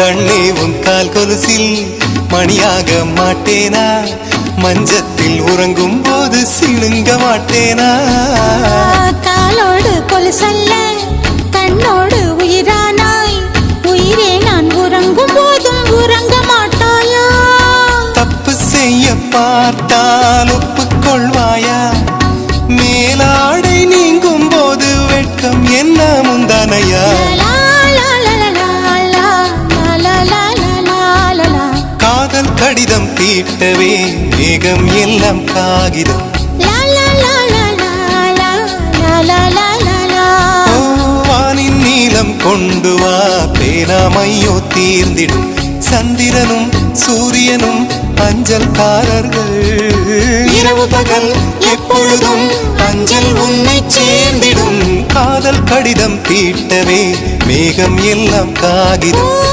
கண்ணே உன் கால் கொலுசில் மணியாக மாட்டேனா, மஞ்சத்தில் உறங்கும் போது சிணுங்க மாட்டேனா. காலோடு கொலுசல்ல கண்ணோடு உயிரானாய், உயிரே நான் உறங்கும் போதும் உறங்க மாட்டாயா. தப்பு செய்ய பார்த்தால் ஒப்புக்கொள்வாயா, மேலாடை நீங்கும் போது வெட்கம் என்ன முந்தானையா. காதல் கடிதம் தீட்டவே மேகம் எல்லாம் காகிதம், வானின் நீலம் கொண்டு வா பேனாமையோ தீர்ந்திடும். சந்திரனும் சூரியனும் அஞ்சல்காரர்கள், இரவு பகல் எப்பொழுதும் அஞ்சல் உன்னை சேர்ந்திடும். காதல் கடிதம் தீட்டவே மேகம் எல்லாம் காகிதம்.